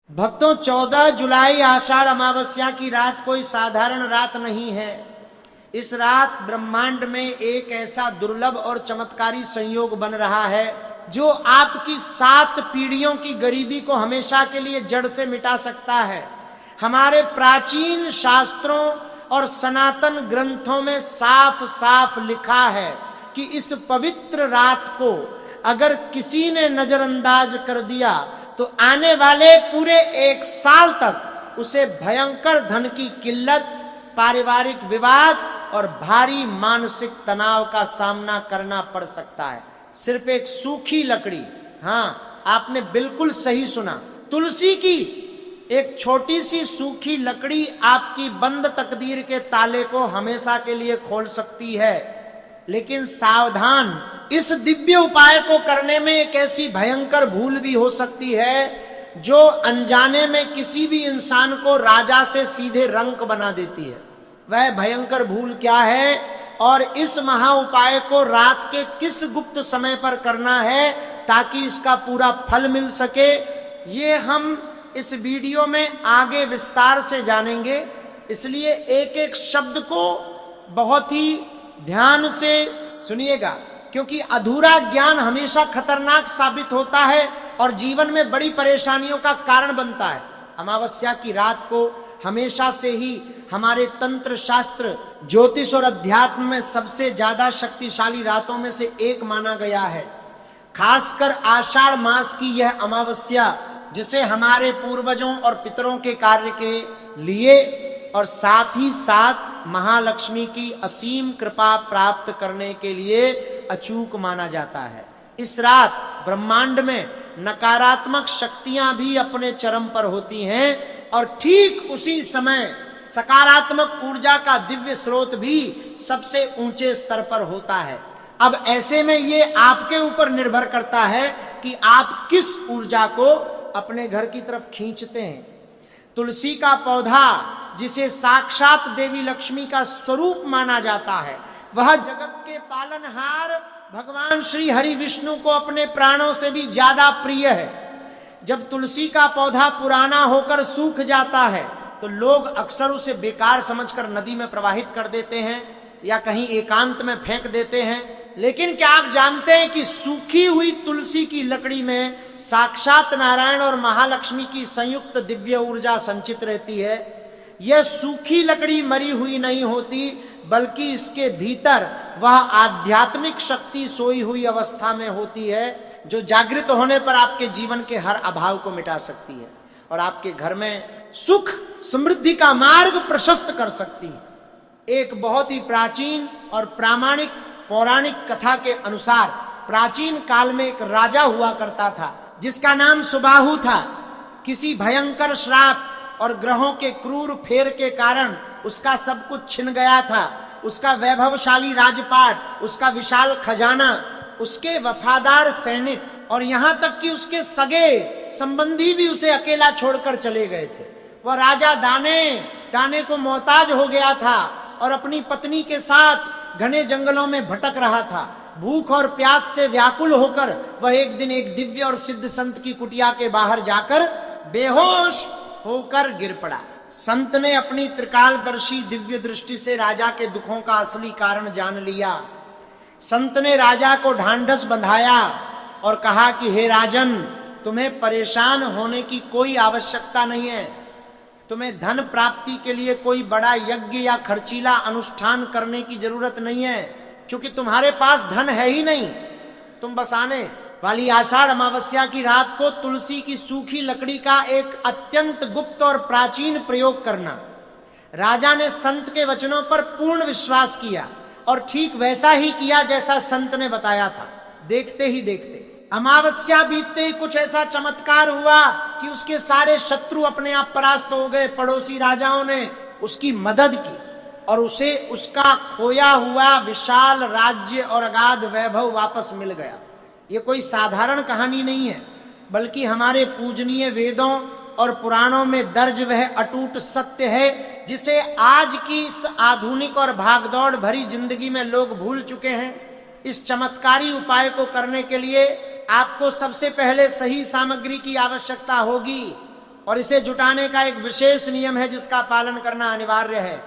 भक्तों, 14 जुलाई आषाढ़ अमावस्या की रात कोई साधारण रात नहीं है। इस रात ब्रह्मांड में एक ऐसा दुर्लभ और चमत्कारी संयोग बन रहा है जो आपकी 7 पीढ़ियों की गरीबी को हमेशा के लिए जड़ से मिटा सकता है। हमारे प्राचीन शास्त्रों और सनातन ग्रंथों में साफ साफ लिखा है कि इस पवित्र रात को अगर किसी ने नजरअंदाज कर दिया तो आने वाले पूरे 1 साल तक उसे भयंकर धन की किल्लत, पारिवारिक विवाद और भारी मानसिक तनाव का सामना करना पड़ सकता है। सिर्फ एक सूखी लकड़ी, हाँ आपने बिल्कुल सही सुना, तुलसी की एक छोटी सी सूखी लकड़ी आपकी बंद तकदीर के ताले को हमेशा के लिए खोल सकती है। लेकिन सावधान, इस दिव्य उपाय को करने में एक ऐसी भयंकर भूल भी हो सकती है जो अनजाने में किसी भी इंसान को राजा से सीधे रंक बना देती है। वह भयंकर भूल क्या है और इस महा उपाय को रात के किस गुप्त समय पर करना है ताकि इसका पूरा फल मिल सके, ये हम इस वीडियो में आगे विस्तार से जानेंगे। इसलिए एक एक शब्द को बहुत ही ध्यान से सुनिएगा, क्योंकि अधूरा ज्ञान हमेशा खतरनाक साबित होता है और जीवन में बड़ी परेशानियों का कारण बनता है। अमावस्या की रात को हमेशा से ही हमारे तंत्र शास्त्र, ज्योतिष और अध्यात्म में सबसे ज्यादा शक्तिशाली रातों में से एक माना गया है। खासकर आषाढ़ मास की यह अमावस्या, जिसे हमारे पूर्वजों और पितरों के कार्य के लिए और साथ ही साथ महालक्ष्मी की असीम कृपा प्राप्त करने के लिए अचूक माना जाता है। इस रात ब्रह्मांड में नकारात्मक शक्तियां भी अपने चरम पर होती हैं और ठीक उसी समय सकारात्मक ऊर्जा का दिव्य स्रोत भी सबसे ऊंचे स्तर पर होता है। अब ऐसे में ये आपके ऊपर निर्भर करता है कि आप किस ऊर्जा को अपने घर की तरफ खींचते हैं। तुलसी का पौधा, जिसे साक्षात देवी लक्ष्मी का स्वरूप माना जाता है, वह जगत के पालनहार भगवान श्री हरि विष्णु को अपने प्राणों से भी ज्यादा प्रिय है। जब तुलसी का पौधा पुराना होकर सूख जाता है तो लोग अक्सर उसे बेकार समझकर नदी में प्रवाहित कर देते हैं या कहीं एकांत में फेंक देते हैं। लेकिन क्या आप जानते हैं कि सूखी हुई तुलसी की लकड़ी में साक्षात नारायण और महालक्ष्मी की संयुक्त दिव्य ऊर्जा संचित रहती है। यह सूखी लकड़ी मरी हुई नहीं होती, बल्कि इसके भीतर वह आध्यात्मिक शक्ति सोई हुई अवस्था में होती है जो जागृत होने पर आपके जीवन के हर अभाव को मिटा सकती है और आपके घर में सुख समृद्धि का मार्ग प्रशस्त कर सकती है। एक बहुत ही प्राचीन और प्रामाणिक पौराणिक कथा के अनुसार प्राचीन काल में एक राजा हुआ करता था जिसका नाम सुबाहु था। किसी भयंकर श्राप और ग्रहों के क्रूर फेर के कारण उसका सब कुछ छिन गया था। उसका वैभवशाली राजपाट, उसका विशाल खजाना, उसके वफादार सैनिक और यहाँ तक कि उसके सगे संबंधी भी उसे अकेला छोड़कर चले गए थे। वह राजा दाने को मोहताज हो गया था और अपनी पत्नी के साथ घने जंगलों में भटक रहा था। भूख और प्यास से व्याकुल होकर वह एक दिन एक दिव्य और सिद्ध संत की कुटिया के बाहर जाकर बेहोश होकर गिर पड़ा। संत ने अपनी त्रिकालदर्शी दिव्य दृष्टि से राजा के दुखों का असली कारण जान लिया। संत ने राजा को ढांढस बंधाया और कहा कि हे राजन, तुम्हें परेशान होने की कोई आवश्यकता नहीं है। तुम्हें धन प्राप्ति के लिए कोई बड़ा यज्ञ या खर्चीला अनुष्ठान करने की जरूरत नहीं है, क्योंकि तुम्हारे पास धन है ही नहीं। तुम बस आने वाली आषाढ़ अमावस्या की रात को तुलसी की सूखी लकड़ी का एक अत्यंत गुप्त और प्राचीन प्रयोग करना। राजा ने संत के वचनों पर पूर्ण विश्वास किया और ठीक वैसा ही किया जैसा संत ने बताया था। देखते ही देखते अमावस्या बीतते ही कुछ ऐसा चमत्कार हुआ कि उसके सारे शत्रु अपने आप परास्त हो गए। पड़ोसी राजाओं ने उसकी मदद की और उसे उसका खोया हुआ विशाल राज्य और अगाध वैभव वापस मिल गया। ये कोई साधारण कहानी नहीं है, बल्कि हमारे पूजनीय वेदों और पुराणों में दर्ज वह अटूट सत्य है जिसे आज की इस आधुनिक और भागदौड़ भरी जिंदगी में लोग भूल चुके हैं। इस चमत्कारी उपाय को करने के लिए आपको सबसे पहले सही सामग्री की आवश्यकता होगी। और इसे जुटाने का एक विशेष नियम है जिसका पालन करना अनिवार्य है।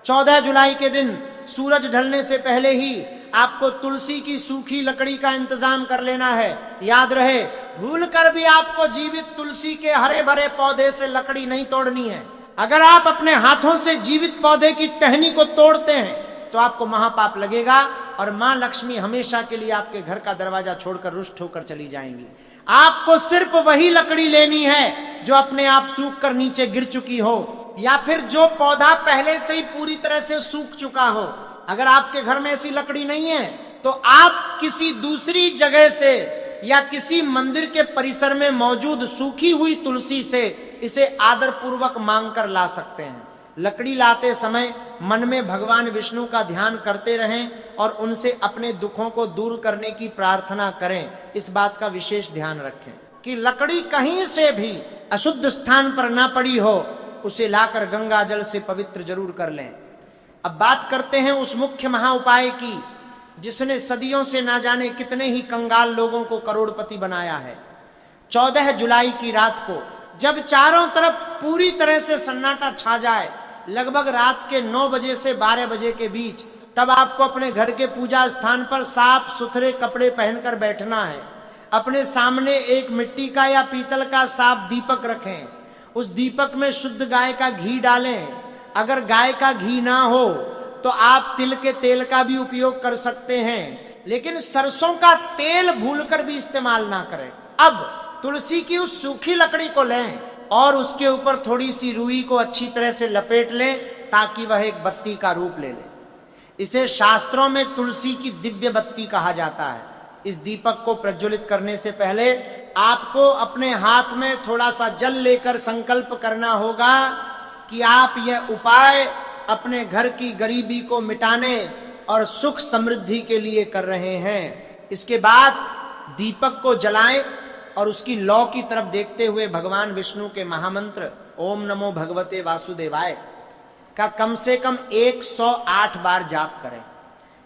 14 जुलाई के दिन सूरज ढलने से पहले ही आपको तुलसी की सूखी लकड़ी का इंतजाम कर लेना है। याद रहे, भूल कर भी आपको जीवित तुलसी के हरे भरे पौधे से लकड़ी नहीं तोड़नी है। अगर आप अपने हाथों से जीवित पौधे की टहनी को तोड़ते हैं तो आपको महापाप लगेगा और मां लक्ष्मी हमेशा के लिए आपके घर का दरवाजा छोड़कर रुष्ट होकर चली जाएंगी। आपको सिर्फ वही लकड़ी लेनी है जो अपने आप सूख कर नीचे गिर चुकी हो या फिर जो पौधा पहले से ही पूरी तरह से सूख चुका हो। अगर आपके घर में ऐसी लकड़ी नहीं है तो आप किसी दूसरी जगह से या किसी मंदिर के परिसर में मौजूद सूखी हुई तुलसी से इसे आदर पूर्वक मांग कर ला सकते हैं। लकड़ी लाते समय मन में भगवान विष्णु का ध्यान करते रहें और उनसे अपने दुखों को दूर करने की प्रार्थना करें। इस बात का विशेष ध्यान रखें कि लकड़ी कहीं से भी अशुद्ध स्थान पर ना पड़ी हो, उसे लाकर गंगा जल से पवित्र जरूर कर लें। अब बात करते हैं उस मुख्य महा उपाय की जिसने सदियों से ना जाने कितने ही कंगाल लोगों को करोड़पति बनाया है। 14 जुलाई की रात को जब चारों तरफ पूरी तरह से सन्नाटा छा जाए, लगभग रात के 9 बजे से 12 बजे के बीच, तब आपको अपने घर के पूजा स्थान पर साफ सुथरे कपड़े पहनकर बैठना है। अपने सामने एक मिट्टी का या पीतल का साफ दीपक रखें। उस दीपक में शुद्ध गाय का घी डालें। अगर गाय का घी ना हो तो आप तिल के तेल का भी उपयोग कर सकते हैं, लेकिन सरसों का तेल भूलकर भी इस्तेमाल ना करें। अब तुलसी की उस सूखी लकड़ी को लें और उसके ऊपर थोड़ी सी रुई को अच्छी तरह से लपेट लें ताकि वह एक बत्ती का रूप ले ले। इसे शास्त्रों में तुलसी की दिव्य बत्ती कहा जाता है। इस दीपक को प्रज्वलित करने से पहले आपको अपने हाथ में थोड़ा सा जल लेकर संकल्प करना होगा कि आप यह उपाय अपने घर की गरीबी को मिटाने और सुख समृद्धि के लिए कर रहे हैं। इसके बाद दीपक को जलाएं और उसकी लौ की तरफ देखते हुए भगवान विष्णु के महामंत्र ओम नमो भगवते वासुदेवाय का कम से कम 108 बार जाप करें।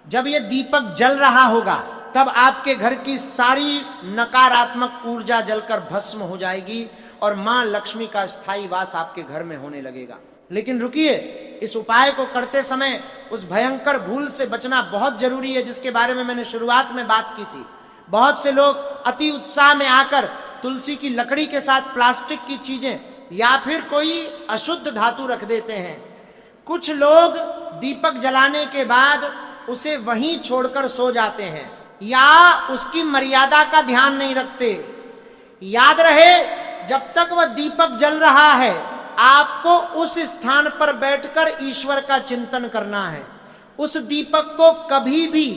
जब यह दीपक जल रहा होगा तब आपके घर की सारी नकारात्मक ऊर्जा जलकर भस्म हो जाएगी और मां लक्ष्मी का स्थायी वास आपके घर में होने लगेगा। लेकिन रुकिए, इस उपाय को करते समय उस भयंकर भूल से बचना बहुत जरूरी है जिसके बारे में मैंने शुरुआत में बात की थी। बहुत से लोग अति उत्साह में आकर तुलसी की लकड़ी के साथ प्लास्टिक की चीजें या फिर कोई अशुद्ध धातु रख देते हैं। कुछ लोग दीपक जलाने के बाद उसे वहीं छोड़कर सो जाते हैं या उसकी मर्यादा का ध्यान नहीं रखते। याद रहे, जब तक वह दीपक जल रहा है आपको उस स्थान पर बैठकर ईश्वर का चिंतन करना है। उस दीपक को कभी भी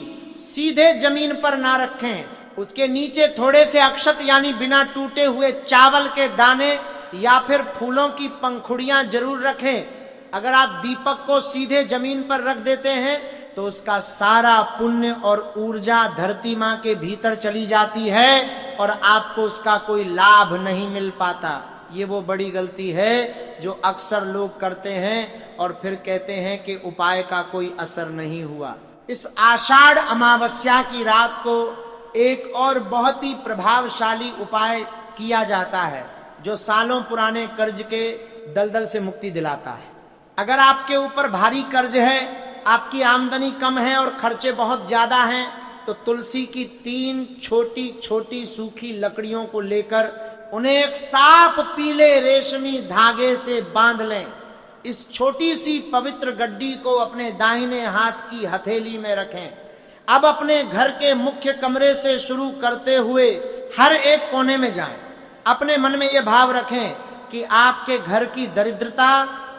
सीधे जमीन पर ना रखें। उसके नीचे थोड़े से अक्षत यानी बिना टूटे हुए चावल के दाने या फिर फूलों की पंखुड़ियां जरूर रखें। अगर आप दीपक को सीधे जमीन पर रख देते हैं तो उसका सारा पुण्य और ऊर्जा धरती मां के भीतर चली जाती है और आपको उसका कोई लाभ नहीं मिल पाता। ये वो बड़ी गलती है जो अक्सर लोग करते हैं और फिर कहते हैं कि उपाय का कोई असर नहीं हुआ। इस आषाढ़ अमावस्या की रात को एक और बहुत ही प्रभावशाली उपाय किया जाता है जो सालों पुराने कर्ज के दलदल से मुक्ति दिलाता है। अगर आपके ऊपर भारी कर्ज है, आपकी आमदनी कम है और खर्चे बहुत ज्यादा हैं, तो तुलसी की 3 छोटी छोटी सूखी लकड़ियों को लेकर उन्हें एक साफ पीले रेशमी धागे से बांध लें। इस छोटी सी पवित्र गड्डी को अपने दाहिने हाथ की हथेली में रखें। अब अपने घर के मुख्य कमरे से शुरू करते हुए हर एक कोने में जाएं। अपने मन में यह भाव रखें कि आपके घर की दरिद्रता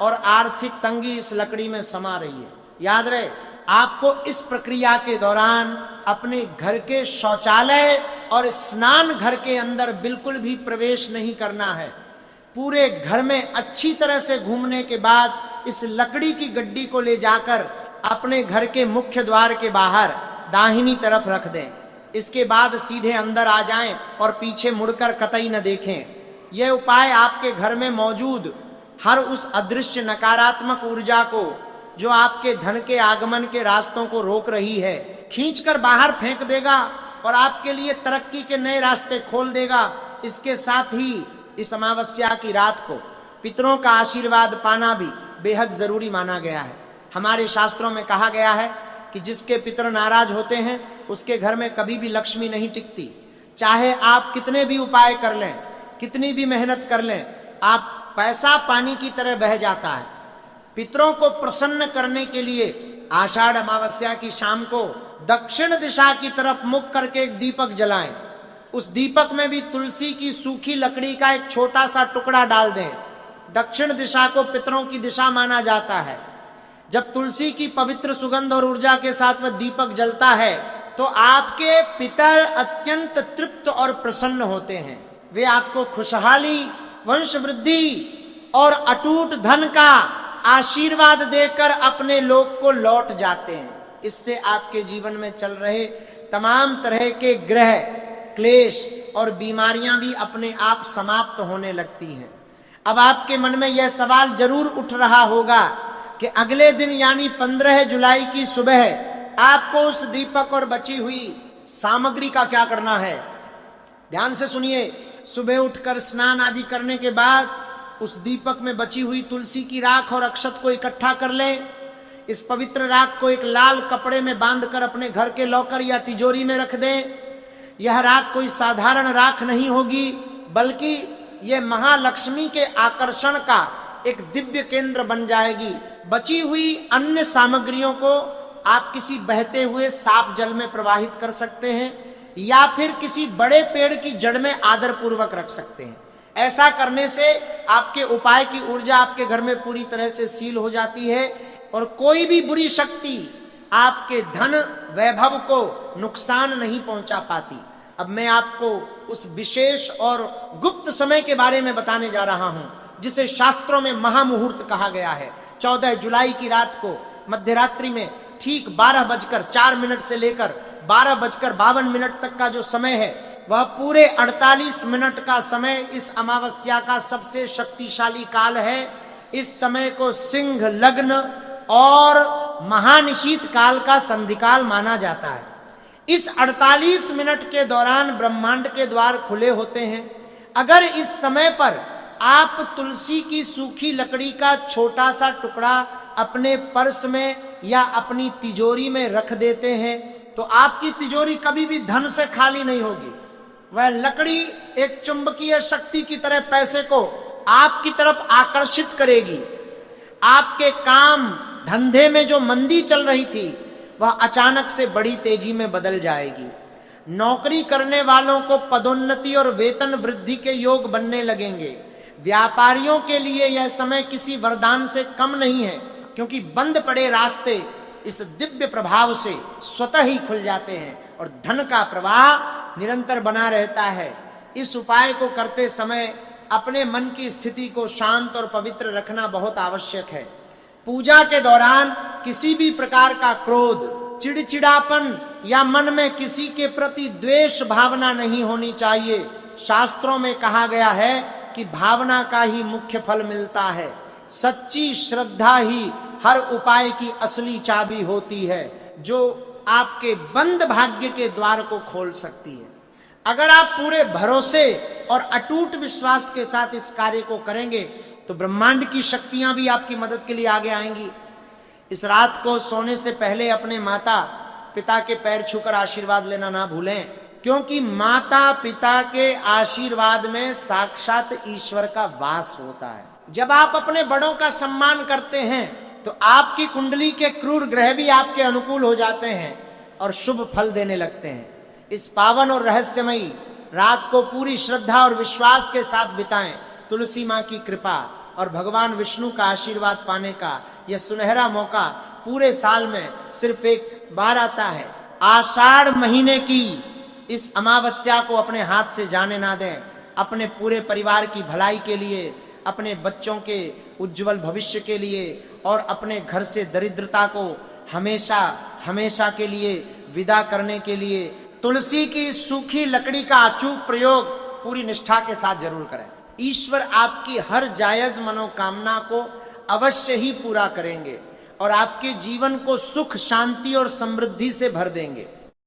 और आर्थिक तंगी इस लकड़ी में समा रही है। याद रहे, आपको इस प्रक्रिया के दौरान अपने घर के शौचालय और स्नान घर के अंदर बिल्कुल भी प्रवेश नहीं करना है। पूरे घर में अच्छी तरह से घूमने के बाद इस लकड़ी की गड्डी को ले जाकर अपने घर के मुख्य द्वार के बाहर दाहिनी तरफ रख दें। इसके बाद सीधे अंदर आ जाएं और पीछे मुड़कर कतई न देखें। यह उपाय आपके घर में मौजूद हर उस अदृश्य नकारात्मक ऊर्जा को जो आपके धन के आगमन के रास्तों को रोक रही है खींचकर बाहर फेंक देगा और आपके लिए तरक्की के नए रास्ते खोल देगा। इसके साथ ही इस अमावस्या की रात को पितरों का आशीर्वाद पाना भी बेहद जरूरी माना गया है। हमारे शास्त्रों में कहा गया है कि जिसके पितर नाराज होते हैं उसके घर में कभी भी लक्ष्मी नहीं टिकती। चाहे आप कितने भी उपाय कर लें, कितनी भी मेहनत कर लें, आप पैसा पानी की तरह बह जाता है। पितरों को प्रसन्न करने के लिए आषाढ़ अमावस्या की शाम को दक्षिण दिशा की तरफ मुख करके एक दीपक जलाएं। उस दीपक में भी तुलसी की सूखी लकड़ी का एक छोटा सा टुकड़ा डाल दें। दक्षिण दिशा को पितरों की दिशा माना जाता है। जब तुलसी की पवित्र सुगंध और ऊर्जा के साथ वह दीपक जलता है तो आपके पितर अत्यंत तृप्त और प्रसन्न होते हैं। वे आपको खुशहाली, वंश वृद्धि और अटूट धन का आशीर्वाद देकर अपने लोक को लौट जाते हैं। इससे आपके जीवन में चल रहे तमाम तरह के ग्रह क्लेश और बीमारियां भी अपने आप समाप्त होने लगती हैं। अब आपके मन में यह सवाल जरूर उठ रहा होगा कि अगले दिन यानी 15 जुलाई की सुबह आपको उस दीपक और बची हुई सामग्री का क्या करना है। ध्यान से सुनिए। सुबह उठकर स्नान आदि करने के बाद उस दीपक में बची हुई तुलसी की राख और अक्षत को इकट्ठा कर लें। इस पवित्र राख को एक लाल कपड़े में बांधकर अपने घर के लॉकर या तिजोरी में रख दें। यह राख कोई साधारण राख नहीं होगी, बल्कि यह महालक्ष्मी के आकर्षण का एक दिव्य केंद्र बन जाएगी। बची हुई अन्य सामग्रियों को आप किसी बहते हुए साफ जल में प्रवाहित कर सकते हैं या फिर किसी बड़े पेड़ की जड़ में आदर पूर्वक रख सकते हैं। ऐसा करने से आपके उपाय की ऊर्जा आपके घर में पूरी तरह से सील हो जाती है और कोई भी बुरी शक्ति आपके धन वैभव को नुकसान नहीं पहुंचा पाती। अब मैं आपको उस विशेष और गुप्त समय के बारे में बताने जा रहा हूं जिसे शास्त्रों में महामुहूर्त कहा गया है। 14 जुलाई की रात को मध्यरात्रि में ठीक 12:04 से लेकर 12:52 तक का जो समय है वह पूरे 48 मिनट का समय इस अमावस्या का सबसे शक्तिशाली काल है। इस समय को सिंह लग्न और महानिशीत काल का संधिकाल माना जाता है। इस 48 मिनट के दौरान ब्रह्मांड के द्वार खुले होते हैं। अगर इस समय पर आप तुलसी की सूखी लकड़ी का छोटा सा टुकड़ा अपने पर्स में या अपनी तिजोरी में रख देते हैं तो आपकी तिजोरी कभी भी धन से खाली नहीं होगी। वह लकड़ी एक चुंबकीय शक्ति की तरह पैसे को आपकी तरफ आकर्षित करेगी। आपके काम धंधे में जो मंदी चल रही थी वह अचानक से बड़ी तेजी में बदल जाएगी। नौकरी करने वालों को पदोन्नति और वेतन वृद्धि के योग बनने लगेंगे। व्यापारियों के लिए यह समय किसी वरदान से कम नहीं है, क्योंकि बंद पड़े रास्ते इस दिव्य प्रभाव से स्वतः ही खुल जाते हैं और धन का प्रवाह निरंतर बना रहता है। इस उपाय को करते समय अपने मन की स्थिति को शांत और पवित्र रखना बहुत आवश्यक है। पूजा के दौरान किसी भी प्रकार का क्रोध, चिड़चिड़ापन या मन में किसी के प्रति द्वेष भावना नहीं होनी चाहिए। शास्त्रों में कहा गया है कि भावना का ही मुख्य फल मिलता है। सच्ची श्रद्धा ही हर उपाय की असली चाबी होती है, जो आपके बंद भाग्य के द्वार को खोल सकती है। अगर आप पूरे भरोसे और अटूट विश्वास के साथ इस कार्य को करेंगे तो ब्रह्मांड की शक्तियां भी आपकी मदद के लिए आगे आएंगी। इस रात को सोने से पहले अपने माता पिता के पैर छूकर आशीर्वाद लेना ना भूलें, क्योंकि माता पिता के आशीर्वाद में साक्षात ईश्वर का वास होता है। जब आप अपने बड़ों का सम्मान करते हैं तो आपकी कुंडली के क्रूर ग्रह भी आपके अनुकूल हो जाते हैं और शुभ फल देने लगते हैं। इस पावन और रहस्यमयी रात को पूरी श्रद्धा और विश्वास के साथ बिताएं। तुलसी माँ की कृपा और भगवान विष्णु का आशीर्वाद पाने का यह सुनहरा मौका पूरे साल में सिर्फ एक बार आता है। आषाढ़ महीने की इस अमावस्या को अपने हाथ से जाने ना दें। अपने पूरे परिवार की भलाई के लिए, अपने बच्चों के उज्जवल भविष्य के लिए और अपने घर से दरिद्रता को हमेशा हमेशा के लिए विदा करने के लिए तुलसी की सूखी लकड़ी का अचूक प्रयोग पूरी निष्ठा के साथ जरूर करें। ईश्वर आपकी हर जायज मनोकामना को अवश्य ही पूरा करेंगे और आपके जीवन को सुख, शांति और समृद्धि से भर देंगे।